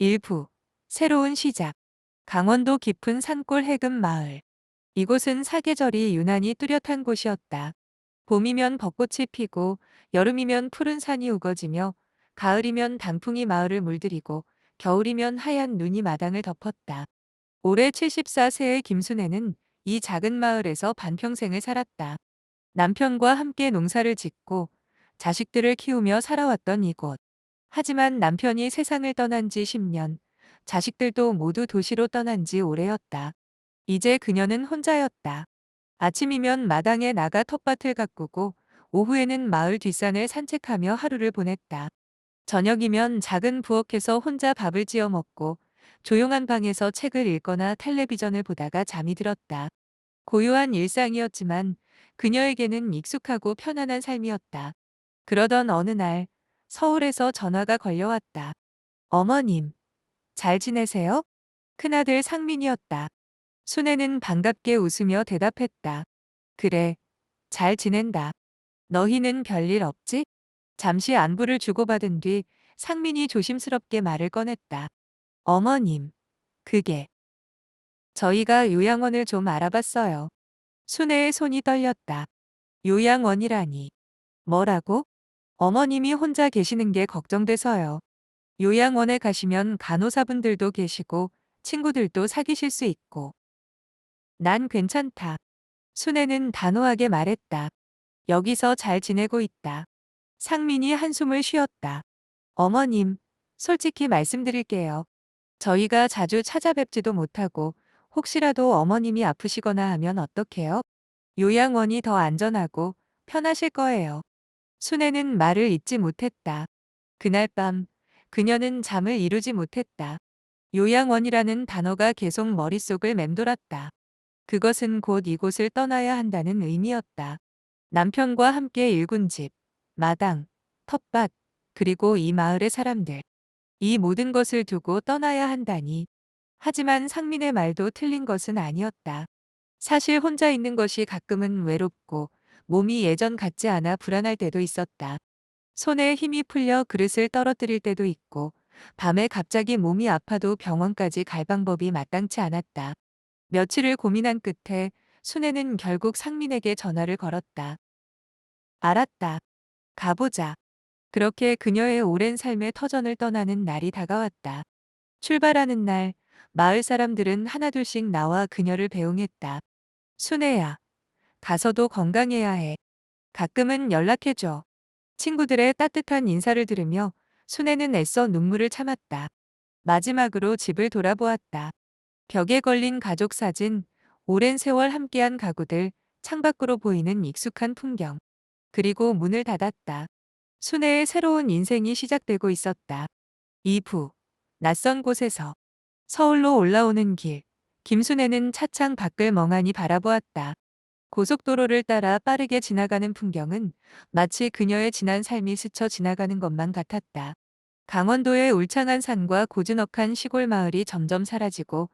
일부 새로운 시작. 강원도 깊은 산골 해금 마을. 이곳은 사계절이 유난히 뚜렷한 곳이었다. 봄이면 벚꽃이 피고 여름이면 푸른 산이 우거지며 가을이면 단풍이 마을을 물들이고 겨울이면 하얀 눈이 마당을 덮었다. 올해 74세의 김순애는 이 작은 마을에서 반평생을 살았다. 남편과 함께 농사를 짓고 자식들을 키우며 살아왔던 이곳. 하지만 남편이 세상을 떠난 지 10년, 자식들도 모두 도시로 떠난 지 오래였다. 이제 그녀는 혼자였다. 아침이면 마당에 나가 텃밭을 가꾸고 오후에는 마을 뒷산을 산책하며 하루를 보냈다. 저녁이면 작은 부엌에서 혼자 밥을 지어 먹고 조용한 방에서 책을 읽거나 텔레비전을 보다가 잠이 들었다. 고요한 일상이었지만 그녀에게는 익숙하고 편안한 삶이었다. 그러던 어느 날 서울에서 전화가 걸려왔다. 어머님, 잘 지내세요? 큰아들 상민이었다. 순애는 반갑게 웃으며 대답했다. 그래, 잘 지낸다. 너희는 별일 없지? 잠시 안부를 주고받은 뒤 상민이 조심스럽게 말을 꺼냈다. 어머님, 그게 저희가 요양원을 좀 알아봤어요. 순애의 손이 떨렸다. 요양원이라니. 뭐라고? 어머님이 혼자 계시는 게 걱정돼서요. 요양원에 가시면 간호사분들도 계시고 친구들도 사귀실 수 있고. 난 괜찮다. 순애는 단호하게 말했다. 여기서 잘 지내고 있다. 상민이 한숨을 쉬었다. 어머님, 솔직히 말씀드릴게요. 저희가 자주 찾아뵙지도 못하고 혹시라도 어머님이 아프시거나 하면 어떡해요? 요양원이 더 안전하고 편하실 거예요. 순애는 말을 잇지 못했다. 그날 밤 그녀는 잠을 이루지 못했다. 요양원이라는 단어가 계속 머릿속을 맴돌았다. 그것은 곧 이곳을 떠나야 한다는 의미였다. 남편과 함께 일군 집, 마당, 텃밭, 그리고 이 마을의 사람들. 이 모든 것을 두고 떠나야 한다니. 하지만 상민의 말도 틀린 것은 아니었다. 사실 혼자 있는 것이 가끔은 외롭고 몸이 예전 같지 않아 불안할 때도 있었다. 손에 힘이 풀려 그릇을 떨어뜨릴 때도 있고 밤에 갑자기 몸이 아파도 병원까지 갈 방법이 마땅치 않았다. 며칠을 고민한 끝에 순애는 결국 상민에게 전화를 걸었다. 알았다. 가보자. 그렇게 그녀의 오랜 삶의 터전을 떠나는 날이 다가왔다. 출발하는 날, 마을 사람들은 하나둘씩 나와 그녀를 배웅했다. 순애야, 가서도 건강해야 해. 가끔은 연락해줘. 친구들의 따뜻한 인사를 들으며 순애는 애써 눈물을 참았다. 마지막으로 집을 돌아보았다. 벽에 걸린 가족 사진, 오랜 세월 함께한 가구들, 창밖으로 보이는 익숙한 풍경. 그리고 문을 닫았다. 순애의 새로운 인생이 시작되고 있었다. 2부. 낯선 곳에서. 서울로 올라오는 길. 김순애는 차창 밖을 멍하니 바라보았다. 고속도로를 따라 빠르게 지나가는 풍경은 마치 그녀의 지난 삶이 스쳐 지나가는 것만 같았다. 강원도의 울창한 산과 고즈넉한 시골 마을이 점점 사라지고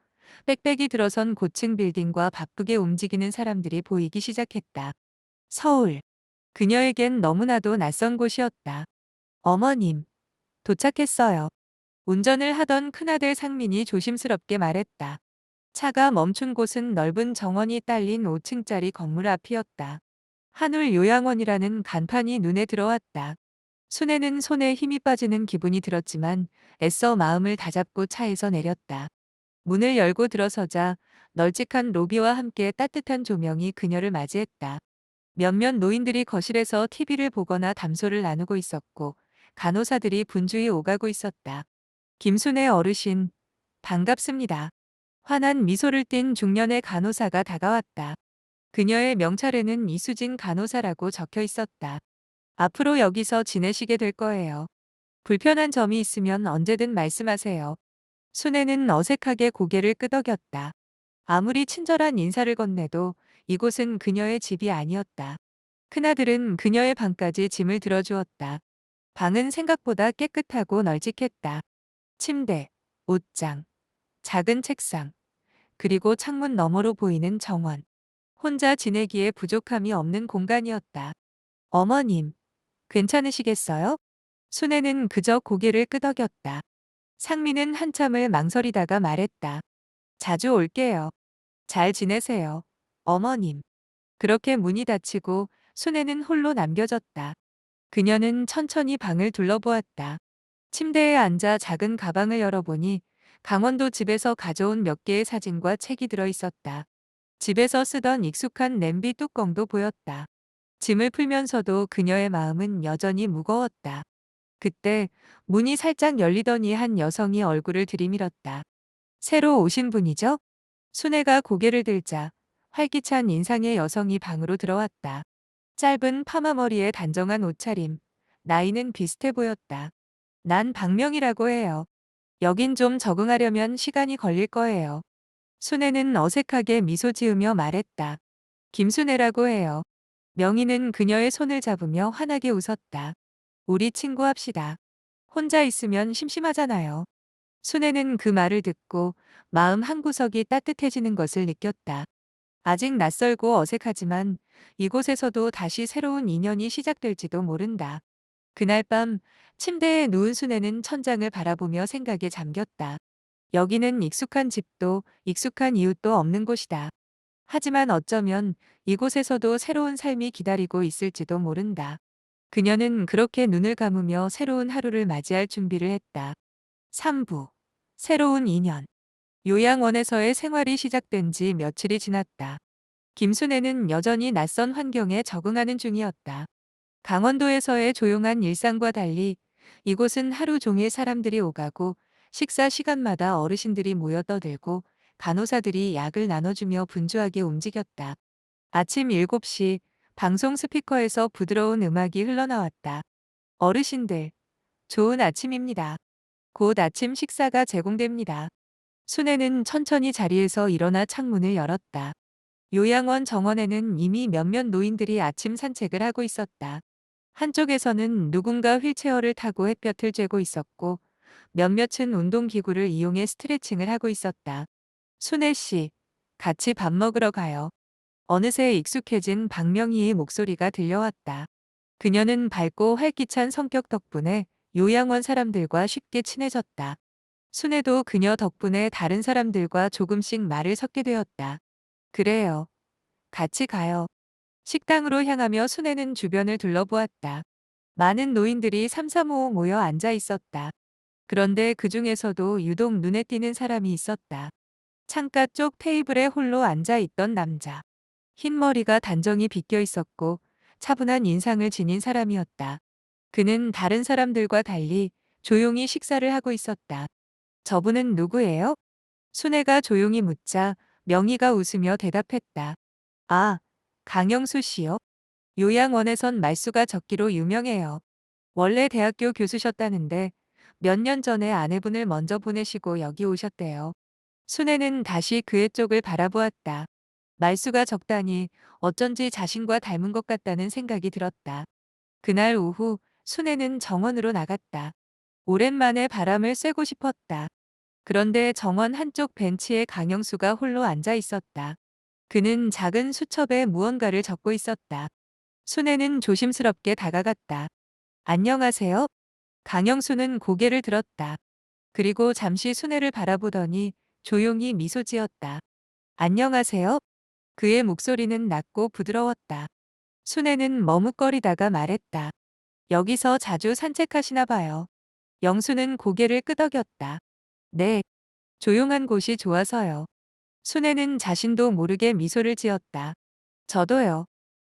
빽빽이 들어선 고층 빌딩과 바쁘게 움직이는 사람들이 보이기 시작했다. 서울. 그녀에겐 너무나도 낯선 곳이었다. 어머님, 도착했어요. 운전을 하던 큰아들 상민이 조심스럽게 말했다. 차가 멈춘 곳은 넓은 정원이 딸린 5층짜리 건물 앞이었다. 한울 요양원이라는 간판이 눈에 들어왔다. 순애는 손에 힘이 빠지는 기분이 들었지만 애써 마음을 다잡고 차에서 내렸다. 문을 열고 들어서자 널찍한 로비와 함께 따뜻한 조명이 그녀를 맞이했다. 몇몇 노인들이 거실에서 TV를 보거나 담소를 나누고 있었고 간호사들이 분주히 오가고 있었다. 김순애 어르신, 반갑습니다. 환한 미소를 띤 중년의 간호사가 다가왔다. 그녀의 명찰에는 이수진 간호사라고 적혀 있었다. 앞으로 여기서 지내시게 될 거예요. 불편한 점이 있으면 언제든 말씀하세요. 순애는 어색하게 고개를 끄덕였다. 아무리 친절한 인사를 건네도 이곳은 그녀의 집이 아니었다. 큰아들은 그녀의 방까지 짐을 들어주었다. 방은 생각보다 깨끗하고 널찍했다. 침대, 옷장, 작은 책상, 그리고 창문 너머로 보이는 정원. 혼자 지내기에 부족함이 없는 공간이었다. 어머님, 괜찮으시겠어요? 순애는 그저 고개를 끄덕였다. 상민은 한참을 망설이다가 말했다. 자주 올게요. 잘 지내세요. 어머님. 그렇게 문이 닫히고 순애는 홀로 남겨졌다. 그녀는 천천히 방을 둘러보았다. 침대에 앉아 작은 가방을 열어보니 강원도 집에서 가져온 몇 개의 사진과 책이 들어 있었다. 집에서 쓰던 익숙한 냄비 뚜껑도 보였다. 짐을 풀면서도 그녀의 마음은 여전히 무거웠다. 그때 문이 살짝 열리더니 한 여성이 얼굴을 들이밀었다. 새로 오신 분이죠? 순애가 고개를 들자 활기찬 인상의 여성이 방으로 들어왔다. 짧은 파마머리에 단정한 옷차림, 나이는 비슷해 보였다. 난 박명이라고 해요. 여긴 좀 적응하려면 시간이 걸릴 거예요. 순애는 어색하게 미소 지으며 말했다. 김순애라고 해요. 명희는 그녀의 손을 잡으며 환하게 웃었다. 우리 친구 합시다. 혼자 있으면 심심하잖아요. 순애는 그 말을 듣고 마음 한구석이 따뜻해지는 것을 느꼈다. 아직 낯설고 어색하지만 이곳에서도 다시 새로운 인연이 시작될지도 모른다. 그날 밤 침대에 누운 순애는 천장을 바라보며 생각에 잠겼다. 여기는 익숙한 집도 익숙한 이웃도 없는 곳이다. 하지만 어쩌면 이곳에서도 새로운 삶이 기다리고 있을지도 모른다. 그녀는 그렇게 눈을 감으며 새로운 하루를 맞이할 준비를 했다. 3부. 새로운 인연. 요양원에서의 생활이 시작된 지 며칠이 지났다. 김순애는 여전히 낯선 환경에 적응하는 중이었다. 강원도에서의 조용한 일상과 달리 이곳은 하루 종일 사람들이 오가고 식사 시간마다 어르신들이 모여 떠들고 간호사들이 약을 나눠주며 분주하게 움직였다. 아침 7시 방송 스피커에서 부드러운 음악이 흘러나왔다. 어르신들, 좋은 아침입니다. 곧 아침 식사가 제공됩니다. 순애는 천천히 자리에서 일어나 창문을 열었다. 요양원 정원에는 이미 몇몇 노인들이 아침 산책을 하고 있었다. 한쪽에서는 누군가 휠체어를 타고 햇볕을 쬐고 있었고 몇몇은 운동기구를 이용해 스트레칭을 하고 있었다. 순애 씨, 같이 밥 먹으러 가요. 어느새 익숙해진 박명희의 목소리가 들려왔다. 그녀는 밝고 활기찬 성격 덕분에 요양원 사람들과 쉽게 친해졌다. 순애도 그녀 덕분에 다른 사람들과 조금씩 말을 섞게 되었다. 그래요. 같이 가요. 식당으로 향하며 순애는 주변을 둘러보았다. 많은 노인들이 삼삼오오 모여 앉아 있었다. 그런데 그 중에서도 유독 눈에 띄는 사람이 있었다. 창가 쪽 테이블에 홀로 앉아 있던 남자. 흰 머리가 단정히 빗겨 있었고 차분한 인상을 지닌 사람이었다. 그는 다른 사람들과 달리 조용히 식사를 하고 있었다. 저분은 누구예요? 순애가 조용히 묻자 명희가 웃으며 대답했다. 아, 강영수 씨요? 요양원에선 말수가 적기로 유명해요. 원래 대학교 교수셨다는데 몇 년 전에 아내분을 먼저 보내시고 여기 오셨대요. 순애는 다시 그의 쪽을 바라보았다. 말수가 적다니 어쩐지 자신과 닮은 것 같다는 생각이 들었다. 그날 오후 순애는 정원으로 나갔다. 오랜만에 바람을 쐬고 싶었다. 그런데 정원 한쪽 벤치에 강영수가 홀로 앉아 있었다. 그는 작은 수첩에 무언가를 적고 있었다. 순애는 조심스럽게 다가갔다. 안녕하세요. 강영수는 고개를 들었다. 그리고 잠시 순애를 바라보더니 조용히 미소 지었다. 안녕하세요. 그의 목소리는 낮고 부드러웠다. 순애는 머뭇거리다가 말했다. 여기서 자주 산책하시나 봐요. 영수는 고개를 끄덕였다. 네. 조용한 곳이 좋아서요. 순애는 자신도 모르게 미소를 지었다. 저도요.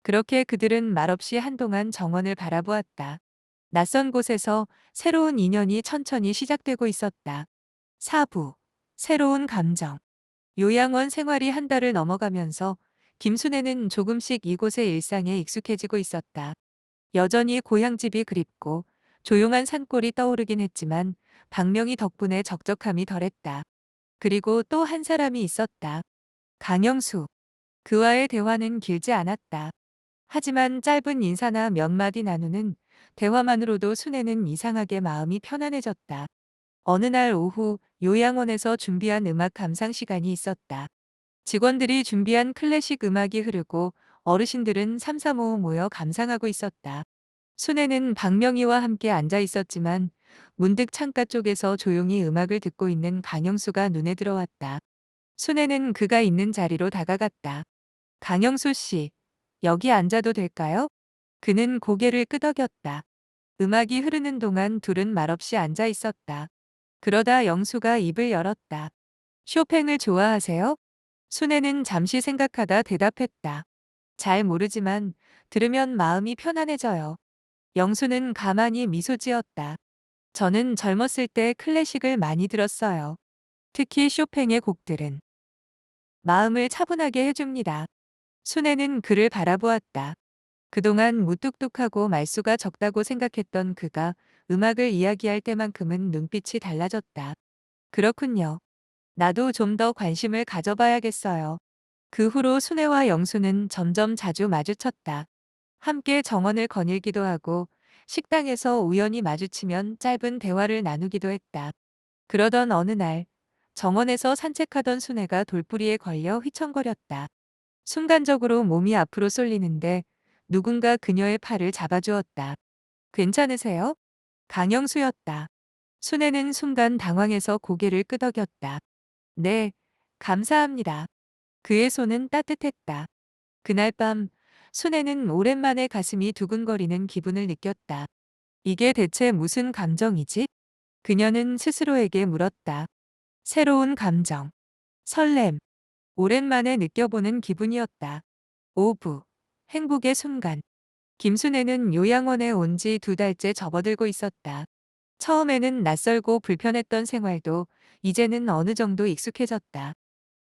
그렇게 그들은 말없이 한동안 정원을 바라보았다. 낯선 곳에서 새로운 인연이 천천히 시작되고 있었다. 4부. 새로운 감정. 요양원 생활이 한 달을 넘어가면서 김순애는 조금씩 이곳의 일상에 익숙해지고 있었다. 여전히 고향집이 그립고 조용한 산골이 떠오르긴 했지만 박명희 덕분에 적적함이 덜했다. 그리고 또 한 사람이 있었다. 강영수. 그와의 대화는 길지 않았다. 하지만 짧은 인사나 몇 마디 나누는 대화만으로도 순애는 이상하게 마음이 편안해졌다. 어느 날 오후 요양원에서 준비한 음악 감상 시간이 있었다. 직원들이 준비한 클래식 음악이 흐르고 어르신들은 삼삼오오 모여 감상하고 있었다. 순애는 박명희와 함께 앉아 있었지만 문득 창가 쪽에서 조용히 음악을 듣고 있는 강영수가 눈에 들어왔다. 순애는 그가 있는 자리로 다가갔다. 강영수 씨, 여기 앉아도 될까요? 그는 고개를 끄덕였다. 음악이 흐르는 동안 둘은 말없이 앉아 있었다. 그러다 영수가 입을 열었다. 쇼팽을 좋아하세요? 순애는 잠시 생각하다 대답했다. 잘 모르지만 들으면 마음이 편안해져요. 영수는 가만히 미소 지었다. 저는 젊었을 때 클래식을 많이 들었어요. 특히 쇼팽의 곡들은 마음을 차분하게 해줍니다. 순애는 그를 바라보았다. 그동안 무뚝뚝하고 말수가 적다고 생각했던 그가 음악을 이야기할 때만큼은 눈빛이 달라졌다. 그렇군요. 나도 좀 더 관심을 가져봐야겠어요. 그 후로 순애와 영수는 점점 자주 마주쳤다. 함께 정원을 거닐기도 하고 식당에서 우연히 마주치면 짧은 대화를 나누기도 했다. 그러던 어느 날 정원에서 산책하던 순애가 돌부리에 걸려 휘청거렸다. 순간적으로 몸이 앞으로 쏠리는데 누군가 그녀의 팔을 잡아주었다. 괜찮으세요? 강영수였다. 순애는 순간 당황해서 고개를 끄덕였다. 네, 감사합니다. 그의 손은 따뜻했다. 그날 밤 순애는 오랜만에 가슴이 두근거리는 기분을 느꼈다. 이게 대체 무슨 감정이지? 그녀는 스스로에게 물었다. 새로운 감정, 설렘, 오랜만에 느껴보는 기분이었다. 오부, 행복의 순간. 김순애는 요양원에 온 지 2달째 접어들고 있었다. 처음에는 낯설고 불편했던 생활도 이제는 어느 정도 익숙해졌다.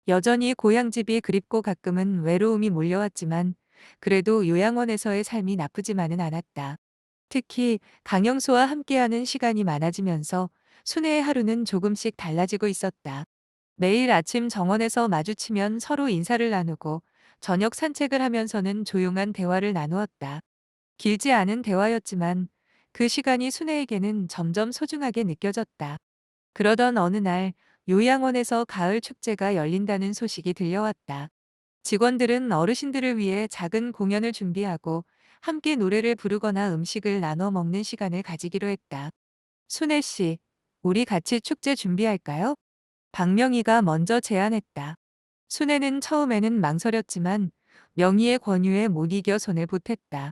여전히 고향집이 그립고 가끔은 외로움이 몰려왔지만 그래도 요양원에서의 삶이 나쁘지만은 않았다. 특히 강영수와 함께하는 시간이 많아지면서 순애의 하루는 조금씩 달라지고 있었다. 매일 아침 정원에서 마주치면 서로 인사를 나누고 저녁 산책을 하면서는 조용한 대화를 나누었다. 길지 않은 대화였지만 그 시간이 순애에게는 점점 소중하게 느껴졌다. 그러던 어느 날 요양원에서 가을 축제가 열린다는 소식이 들려왔다. 직원들은 어르신들을 위해 작은 공연을 준비하고 함께 노래를 부르거나 음식을 나눠 먹는 시간을 가지기로 했다. 순애 씨, 우리 같이 축제 준비할까요? 박명희가 먼저 제안했다. 순애는 처음에는 망설였지만 명희의 권유에 못 이겨 손을 보탰다.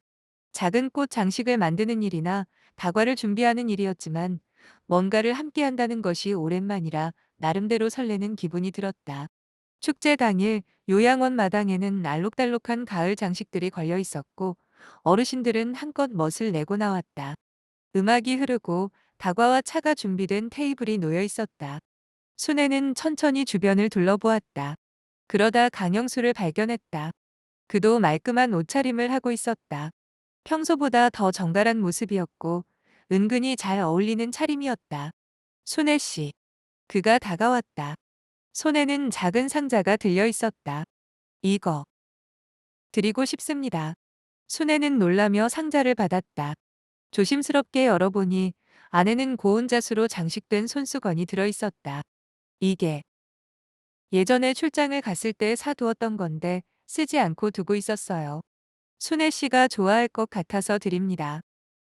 작은 꽃 장식을 만드는 일이나 다과를 준비하는 일이었지만 뭔가를 함께 한다는 것이 오랜만이라 나름대로 설레는 기분이 들었다. 축제 당일 요양원 마당에는 알록달록한 가을 장식들이 걸려 있었고 어르신들은 한껏 멋을 내고 나왔다. 음악이 흐르고 다과와 차가 준비된 테이블이 놓여 있었다. 순애는 천천히 주변을 둘러보았다. 그러다 강영수를 발견했다. 그도 말끔한 옷차림을 하고 있었다. 평소보다 더 정갈한 모습이었고 은근히 잘 어울리는 차림이었다. 순애 씨. 그가 다가왔다. 손에는 작은 상자가 들려 있었다. 이거 드리고 싶습니다. 순애는 놀라며 상자를 받았다. 조심스럽게 열어보니 안에는 고운 자수로 장식된 손수건이 들어 있었다. 이게 예전에 출장을 갔을 때 사두었던 건데 쓰지 않고 두고 있었어요. 순애 씨가 좋아할 것 같아서 드립니다.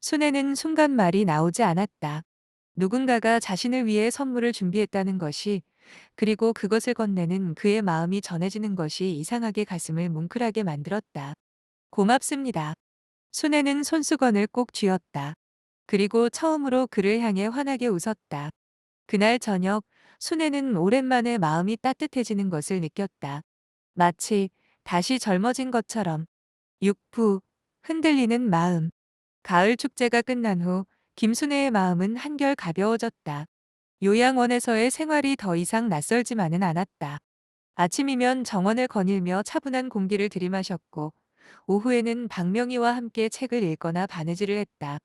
순애는 순간 말이 나오지 않았다. 누군가가 자신을 위해 선물을 준비했다는 것이, 그리고 그것을 건네는 그의 마음이 전해지는 것이 이상하게 가슴을 뭉클하게 만들었다. 고맙습니다. 순애는 손수건을 꼭 쥐었다. 그리고 처음으로 그를 향해 환하게 웃었다. 그날 저녁 순애는 오랜만에 마음이 따뜻해지는 것을 느꼈다. 마치 다시 젊어진 것처럼. 육부, 흔들리는 마음. 가을 축제가 끝난 후 김순애의 마음은 한결 가벼워졌다. 요양원에서의 생활이 더 이상 낯설지만은 않았다. 아침이면 정원을 거닐며 차분한 공기를 들이마셨고 오후에는 박명희와 함께 책을 읽거나 바느질을 했다.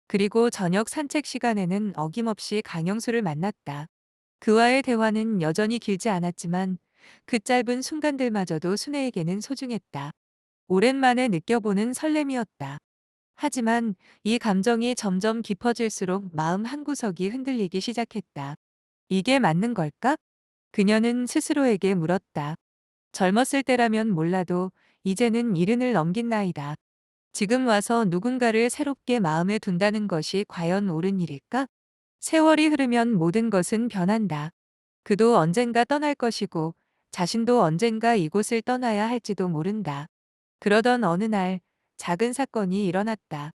그리고 저녁 산책 시간에는 어김없이 강영수를 만났다. 그와의 대화는 여전히 길지 않았지만 그 짧은 순간들마저도 순애에게는 소중했다. 오랜만에 느껴보는 설렘이었다. 하지만 이 감정이 점점 깊어질수록 마음 한구석이 흔들리기 시작했다. 이게 맞는 걸까? 그녀는 스스로에게 물었다. 젊었을 때라면 몰라도 이제는 이른을 넘긴 나이다. 지금 와서 누군가를 새롭게 마음에 둔다는 것이 과연 옳은 일일까? 세월이 흐르면 모든 것은 변한다. 그도 언젠가 떠날 것이고 자신도 언젠가 이곳을 떠나야 할지도 모른다. 그러던 어느 날 작은 사건이 일어났다.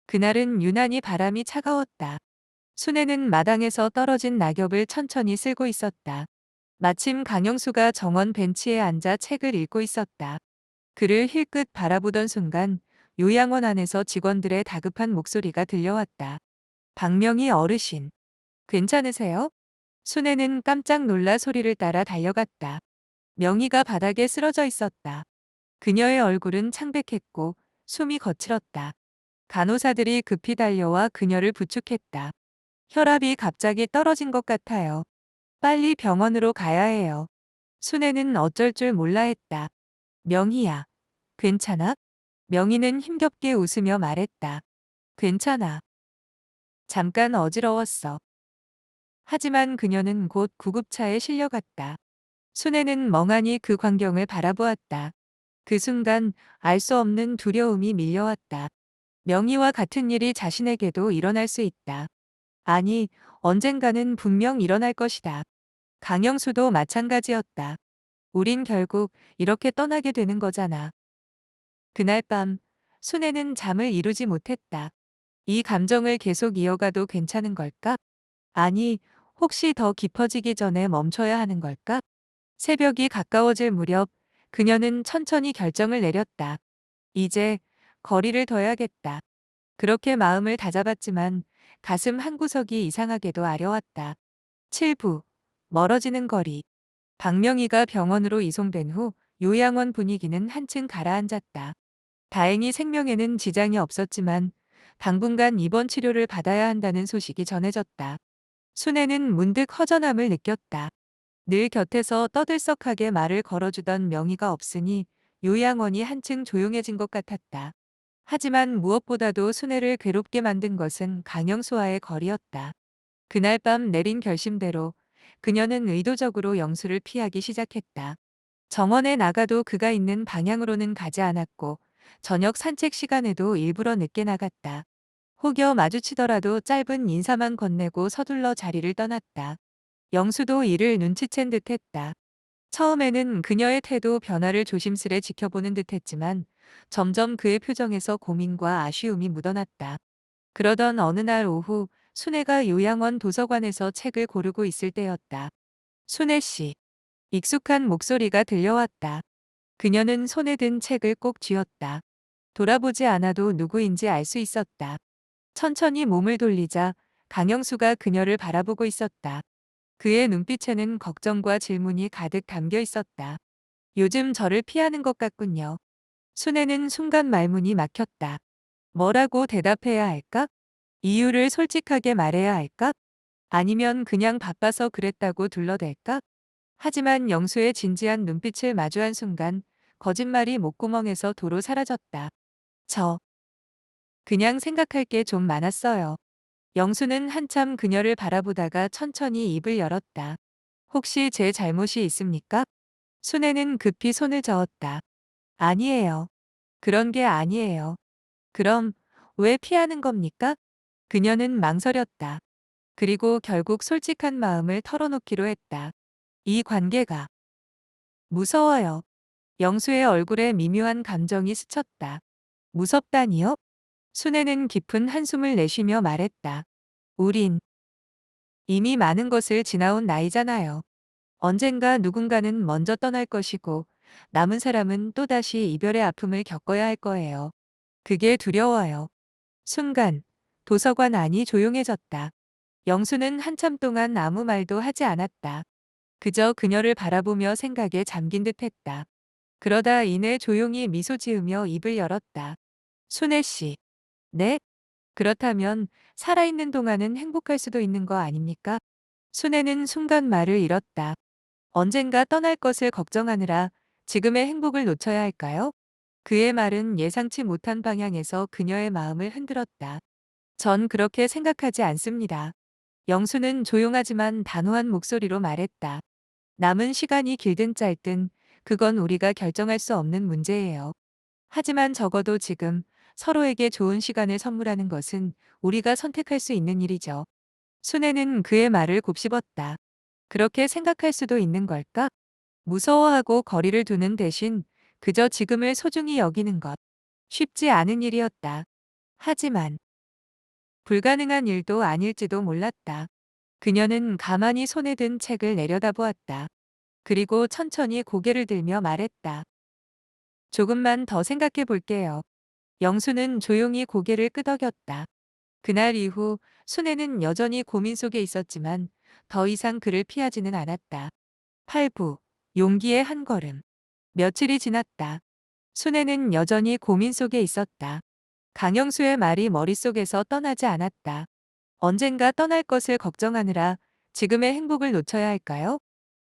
그날은 유난히 바람이 차가웠다. 순애는 마당에서 떨어진 낙엽을 천천히 쓸고 있었다. 마침 강영수가 정원 벤치에 앉아 책을 읽고 있었다. 그를 힐끗 바라보던 순간 요양원 안에서 직원들의 다급한 목소리가 들려왔다. 박명희 어르신, 괜찮으세요? 순애는 깜짝 놀라 소리를 따라 달려갔다. 명희가 바닥에 쓰러져 있었다. 그녀의 얼굴은 창백했고 숨이 거칠었다. 간호사들이 급히 달려와 그녀를 부축했다. 혈압이 갑자기 떨어진 것 같아요. 빨리 병원으로 가야 해요. 순애는 어쩔 줄 몰라 했다. 명희야, 괜찮아? 명희는 힘겹게 웃으며 말했다. 괜찮아. 잠깐 어지러웠어. 하지만 그녀는 곧 구급차에 실려갔다. 순애는 멍하니 그 광경을 바라보았다. 그 순간 알 수 없는 두려움이 밀려왔다. 명희와 같은 일이 자신에게도 일어날 수 있다. 아니, 언젠가는 분명 일어날 것이다. 강영수도 마찬가지였다. 우린 결국 이렇게 떠나게 되는 거잖아. 그날 밤, 순애는 잠을 이루지 못했다. 이 감정을 계속 이어가도 괜찮은 걸까? 아니, 혹시 더 깊어지기 전에 멈춰야 하는 걸까? 새벽이 가까워질 무렵, 그녀는 천천히 결정을 내렸다. 이제 거리를 둬야겠다. 그렇게 마음을 다잡았지만 가슴 한구석이 이상하게도 아려왔다. 7부. 멀어지는 거리. 박명희가 병원으로 이송된 후 요양원 분위기는 한층 가라앉았다. 다행히 생명에는 지장이 없었지만 당분간 입원 치료를 받아야 한다는 소식이 전해졌다. 순애는 문득 허전함을 느꼈다. 늘 곁에서 떠들썩하게 말을 걸어주던 명희가 없으니 요양원이 한층 조용해진 것 같았다. 하지만 무엇보다도 순애를 괴롭게 만든 것은 강영수와의 거리였다. 그날 밤 내린 결심대로 그녀는 의도적으로 영수를 피하기 시작했다. 정원에 나가도 그가 있는 방향으로는 가지 않았고 저녁 산책 시간에도 일부러 늦게 나갔다. 혹여 마주치더라도 짧은 인사만 건네고 서둘러 자리를 떠났다. 영수도 이를 눈치챈 듯했다. 처음에는 그녀의 태도 변화를 조심스레 지켜보는 듯했지만 점점 그의 표정에서 고민과 아쉬움이 묻어났다. 그러던 어느 날 오후 순애가 요양원 도서관에서 책을 고르고 있을 때였다. 순애 씨. 익숙한 목소리가 들려왔다. 그녀는 손에 든 책을 꼭 쥐었다. 돌아보지 않아도 누구인지 알 수 있었다. 천천히 몸을 돌리자 강영수가 그녀를 바라보고 있었다. 그의 눈빛에는 걱정과 질문이 가득 담겨 있었다. 요즘 저를 피하는 것 같군요. 순애는 순간 말문이 막혔다. 뭐라고 대답해야 할까? 이유를 솔직하게 말해야 할까? 아니면 그냥 바빠서 그랬다고 둘러댈까? 하지만 영수의 진지한 눈빛을 마주한 순간 거짓말이 목구멍에서 도로 사라졌다. 저 그냥 생각할 게 좀 많았어요. 영수는 한참 그녀를 바라보다가 천천히 입을 열었다. 혹시 제 잘못이 있습니까? 순애는 급히 손을 저었다. 아니에요. 그런 게 아니에요. 그럼 왜 피하는 겁니까? 그녀는 망설였다. 그리고 결국 솔직한 마음을 털어놓기로 했다. 이 관계가 무서워요. 영수의 얼굴에 미묘한 감정이 스쳤다. 무섭다니요? 순애는 깊은 한숨을 내쉬며 말했다. 우린 이미 많은 것을 지나온 나이잖아요. 언젠가 누군가는 먼저 떠날 것이고 남은 사람은 또다시 이별의 아픔을 겪어야 할 거예요. 그게 두려워요. 순간 도서관 안이 조용해졌다. 영수는 한참 동안 아무 말도 하지 않았다. 그저 그녀를 바라보며 생각에 잠긴 듯했다. 그러다 이내 조용히 미소 지으며 입을 열었다. 순애 씨. 네? 그렇다면 살아있는 동안은 행복할 수도 있는 거 아닙니까? 순애는 순간 말을 잃었다. 언젠가 떠날 것을 걱정하느라 지금의 행복을 놓쳐야 할까요? 그의 말은 예상치 못한 방향에서 그녀의 마음을 흔들었다. 전 그렇게 생각하지 않습니다. 영수는 조용하지만 단호한 목소리로 말했다. 남은 시간이 길든 짧든 그건 우리가 결정할 수 없는 문제예요. 하지만 적어도 지금 서로에게 좋은 시간을 선물하는 것은 우리가 선택할 수 있는 일이죠. 순애는 그의 말을 곱씹었다. 그렇게 생각할 수도 있는 걸까? 무서워하고 거리를 두는 대신 그저 지금을 소중히 여기는 것. 쉽지 않은 일이었다. 하지만 불가능한 일도 아닐지도 몰랐다. 그녀는 가만히 손에 든 책을 내려다보았다. 그리고 천천히 고개를 들며 말했다. 조금만 더 생각해 볼게요. 영수는 조용히 고개를 끄덕였다. 그날 이후 순애는 여전히 고민 속에 있었지만 더 이상 그를 피하지는 않았다. 8부 용기의 한 걸음. 며칠이 지났다. 순애는 여전히 고민 속에 있었다. 강영수의 말이 머릿속에서 떠나지 않았다. 언젠가 떠날 것을 걱정하느라 지금의 행복을 놓쳐야 할까요?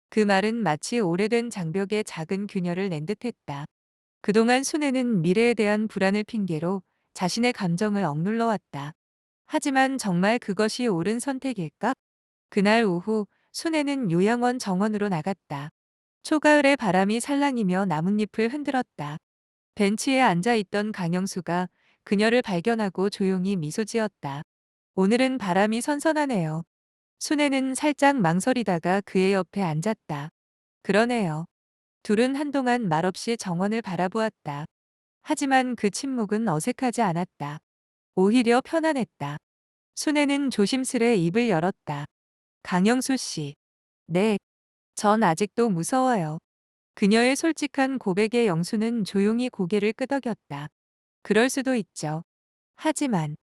그 말은 마치 오래된 장벽에 작은 균열을 낸 듯했다. 그동안 순애는 미래에 대한 불안을 핑계로 자신의 감정을 억눌러 왔다. 하지만 정말 그것이 옳은 선택일까? 그날 오후 순애는 요양원 정원으로 나갔다. 초가을의 바람이 살랑이며 나뭇잎을 흔들었다. 벤치에 앉아 있던 강영수가 그녀를 발견하고 조용히 미소 지었다. 오늘은 바람이 선선하네요. 순애는 살짝 망설이다가 그의 옆에 앉았다. 그러네요. 둘은 한동안 말없이 정원을 바라보았다. 하지만 그 침묵은 어색하지 않았다. 오히려 편안했다. 순애는 조심스레 입을 열었다. 강영수 씨. 네, 전 아직도 무서워요. 그녀의 솔직한 고백에 영수는 조용히 고개를 끄덕였다. 그럴 수도 있죠. 하지만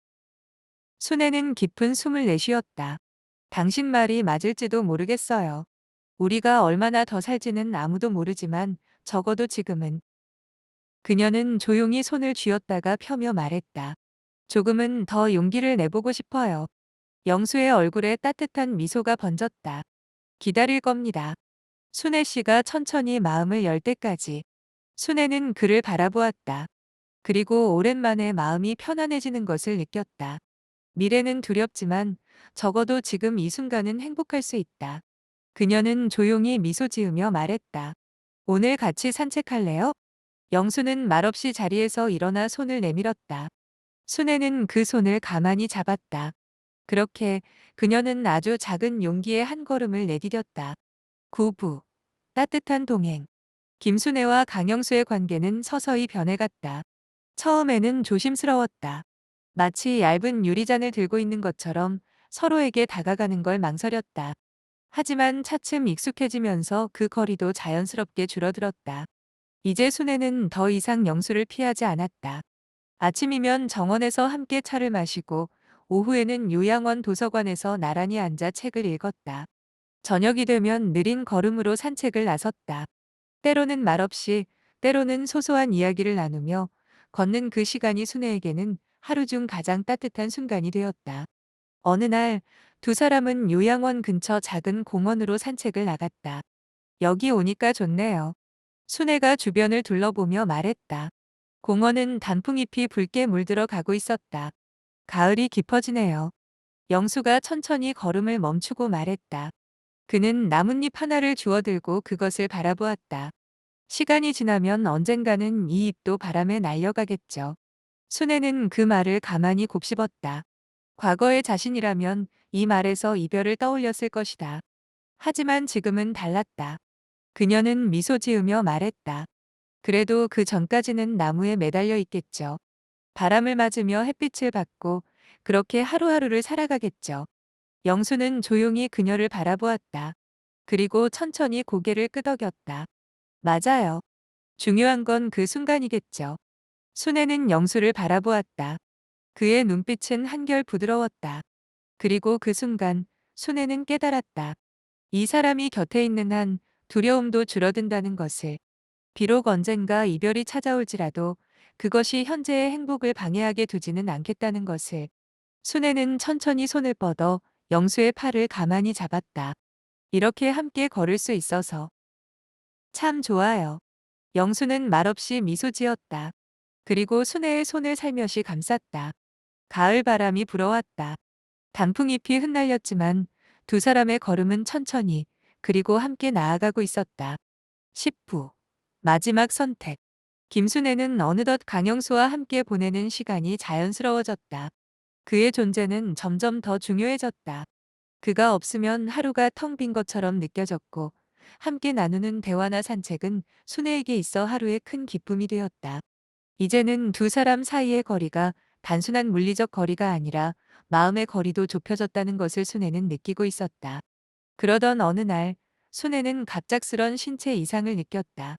순애는 깊은 숨을 내쉬었다. 당신 말이 맞을지도 모르겠어요. 우리가 얼마나 더 살지는 아무도 모르지만 적어도 지금은. 그녀는 조용히 손을 쥐었다가 펴며 말했다. 조금은 더 용기를 내보고 싶어요. 영수의 얼굴에 따뜻한 미소가 번졌다. 기다릴 겁니다. 순애 씨가 천천히 마음을 열 때까지. 순애는 그를 바라보았다. 그리고 오랜만에 마음이 편안해지는 것을 느꼈다. 미래는 두렵지만 적어도 지금 이 순간은 행복할 수 있다. 그녀는 조용히 미소 지으며 말했다. 오늘 같이 산책할래요? 영수는 말없이 자리에서 일어나 손을 내밀었다. 순애는 그 손을 가만히 잡았다. 그렇게 그녀는 아주 작은 용기의 한 걸음을 내디뎠다. 9부 따뜻한 동행. 김순애와 강영수의 관계는 서서히 변해갔다. 처음에는 조심스러웠다. 마치 얇은 유리잔을 들고 있는 것처럼 서로에게 다가가는 걸 망설였다. 하지만 차츰 익숙해지면서 그 거리도 자연스럽게 줄어들었다. 이제 순애는 더 이상 영수를 피하지 않았다. 아침이면 정원에서 함께 차를 마시고 오후에는 요양원 도서관에서 나란히 앉아 책을 읽었다. 저녁이 되면 느린 걸음으로 산책을 나섰다. 때로는 말없이, 때로는 소소한 이야기를 나누며 걷는 그 시간이 순애에게는 하루 중 가장 따뜻한 순간이 되었다. 어느 날 두 사람은 요양원 근처 작은 공원으로 산책을 나갔다. 여기 오니까 좋네요. 순애가 주변을 둘러보며 말했다. 공원은 단풍잎이 붉게 물들어 가고 있었다. 가을이 깊어지네요. 영수가 천천히 걸음을 멈추고 말했다. 그는 나뭇잎 하나를 주워들고 그것을 바라보았다. 시간이 지나면 언젠가는 이 잎도 바람에 날려가겠죠. 순애는 그 말을 가만히 곱씹었다. 과거의 자신이라면 이 말에서 이별을 떠올렸을 것이다. 하지만 지금은 달랐다. 그녀는 미소 지으며 말했다. 그래도 그 전까지는 나무에 매달려 있겠죠. 바람을 맞으며 햇빛을 받고 그렇게 하루하루를 살아가겠죠. 영수는 조용히 그녀를 바라보았다. 그리고 천천히 고개를 끄덕였다. 맞아요. 중요한 건 그 순간이겠죠. 순애는 영수를 바라보았다. 그의 눈빛은 한결 부드러웠다. 그리고 그 순간 순애는 깨달았다. 이 사람이 곁에 있는 한 두려움도 줄어든다는 것을. 비록 언젠가 이별이 찾아올지라도 그것이 현재의 행복을 방해하게 두지는 않겠다는 것을. 순애는 천천히 손을 뻗어 영수의 팔을 가만히 잡았다. 이렇게 함께 걸을 수 있어서 참 좋아요. 영수는 말없이 미소 지었다. 그리고 순애의 손을 살며시 감쌌다. 가을 바람이 불어왔다. 단풍잎이 흩날렸지만 두 사람의 걸음은 천천히 그리고 함께 나아가고 있었다. 10부 마지막 선택. 김순애는 어느덧 강영수와 함께 보내는 시간이 자연스러워졌다. 그의 존재는 점점 더 중요해졌다. 그가 없으면 하루가 텅 빈 것처럼 느껴졌고, 함께 나누는 대화나 산책은 순애에게 있어 하루의 큰 기쁨이 되었다. 이제는 두 사람 사이의 거리가 단순한 물리적 거리가 아니라 마음의 거리도 좁혀졌다는 것을 순애는 느끼고 있었다. 그러던 어느 날, 순애는 갑작스런 신체 이상을 느꼈다.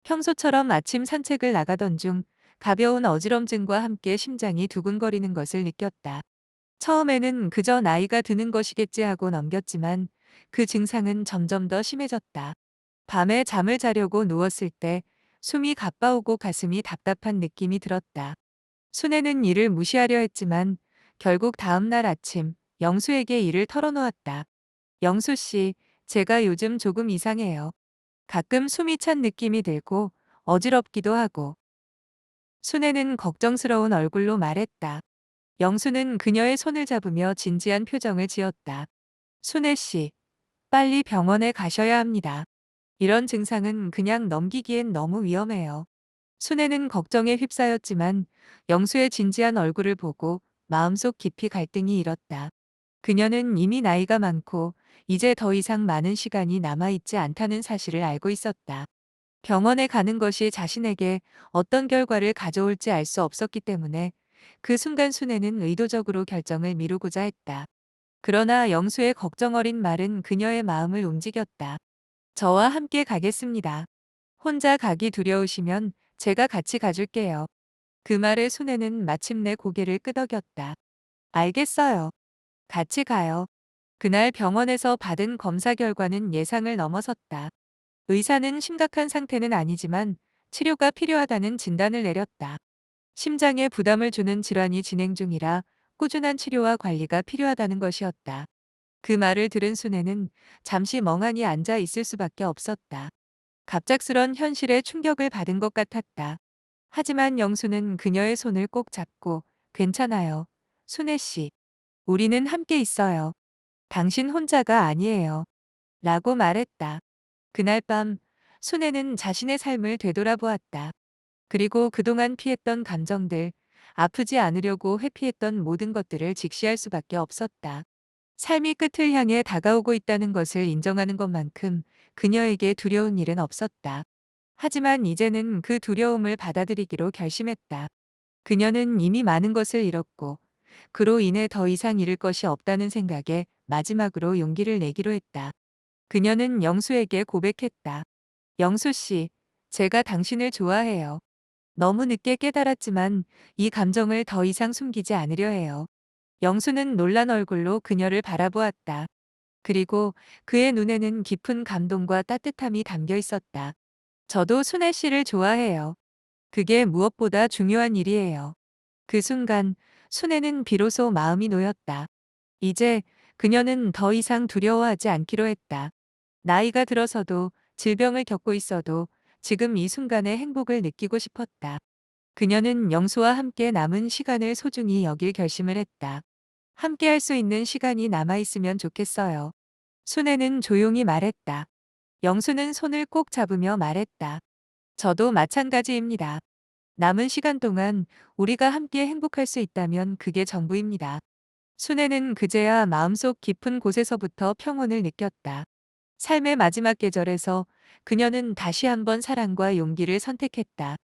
평소처럼 아침 산책을 나가던 중 가벼운 어지럼증과 함께 심장이 두근거리는 것을 느꼈다. 처음에는 그저 나이가 드는 것이겠지 하고 넘겼지만 그 증상은 점점 더 심해졌다. 밤에 잠을 자려고 누웠을 때 숨이 가빠오고 가슴이 답답한 느낌이 들었다. 순애는 이를 무시하려 했지만 결국 다음 날 아침 영수에게 이를 털어놓았다. 영수 씨, 제가 요즘 조금 이상해요. 가끔 숨이 찬 느낌이 들고 어지럽기도 하고. 순애는 걱정스러운 얼굴로 말했다. 영수는 그녀의 손을 잡으며 진지한 표정을 지었다. 순애 씨, 빨리 병원에 가셔야 합니다. 이런 증상은 그냥 넘기기엔 너무 위험해요. 순애는 걱정에 휩싸였지만 영수의 진지한 얼굴을 보고 마음속 깊이 갈등이 일었다. 그녀는 이미 나이가 많고 이제 더 이상 많은 시간이 남아있지 않다는 사실을 알고 있었다. 병원에 가는 것이 자신에게 어떤 결과를 가져올지 알 수 없었기 때문에 그 순간 순애는 의도적으로 결정을 미루고자 했다. 그러나 영수의 걱정 어린 말은 그녀의 마음을 움직였다. 저와 함께 가겠습니다. 혼자 가기 두려우시면 제가 같이 가줄게요. 그 말에 순애는 마침내 고개를 끄덕였다. 알겠어요. 같이 가요. 그날 병원에서 받은 검사 결과는 예상을 넘어섰다. 의사는 심각한 상태는 아니지만 치료가 필요하다는 진단을 내렸다. 심장에 부담을 주는 질환이 진행 중이라 꾸준한 치료와 관리가 필요하다는 것이었다. 그 말을 들은 순애는 잠시 멍하니 앉아 있을 수밖에 없었다. 갑작스런 현실에 충격을 받은 것 같았다. 하지만 영수는 그녀의 손을 꼭 잡고 괜찮아요. 순애 씨, 우리는 함께 있어요. 당신 혼자가 아니에요. 라고 말했다. 그날 밤 순애는 자신의 삶을 되돌아보았다. 그리고 그동안 피했던 감정들, 아프지 않으려고 회피했던 모든 것들을 직시할 수밖에 없었다. 삶이 끝을 향해 다가오고 있다는 것을 인정하는 것만큼 그녀에게 두려운 일은 없었다. 하지만 이제는 그 두려움을 받아들이기로 결심했다. 그녀는 이미 많은 것을 잃었고 그로 인해 더 이상 잃을 것이 없다는 생각에 마지막으로 용기를 내기로 했다. 그녀는 영수에게 고백했다. 영수 씨, 제가 당신을 좋아해요. 너무 늦게 깨달았지만 이 감정을 더 이상 숨기지 않으려 해요. 영수는 놀란 얼굴로 그녀를 바라보았다. 그리고 그의 눈에는 깊은 감동과 따뜻함이 담겨 있었다. 저도 순애 씨를 좋아해요. 그게 무엇보다 중요한 일이에요. 그 순간 순애는 비로소 마음이 놓였다. 이제 그녀는 더 이상 두려워하지 않기로 했다. 나이가 들어서도 질병을 겪고 있어도 지금 이 순간의 행복을 느끼고 싶었다. 그녀는 영수와 함께 남은 시간을 소중히 여길 결심을 했다. 함께 할 수 있는 시간이 남아있으면 좋겠어요. 순애는 조용히 말했다. 영수는 손을 꼭 잡으며 말했다. 저도 마찬가지입니다. 남은 시간 동안 우리가 함께 행복할 수 있다면 그게 전부입니다. 순애는 그제야 마음속 깊은 곳에서부터 평온을 느꼈다. 삶의 마지막 계절에서 그녀는 다시 한번 사랑과 용기를 선택했다.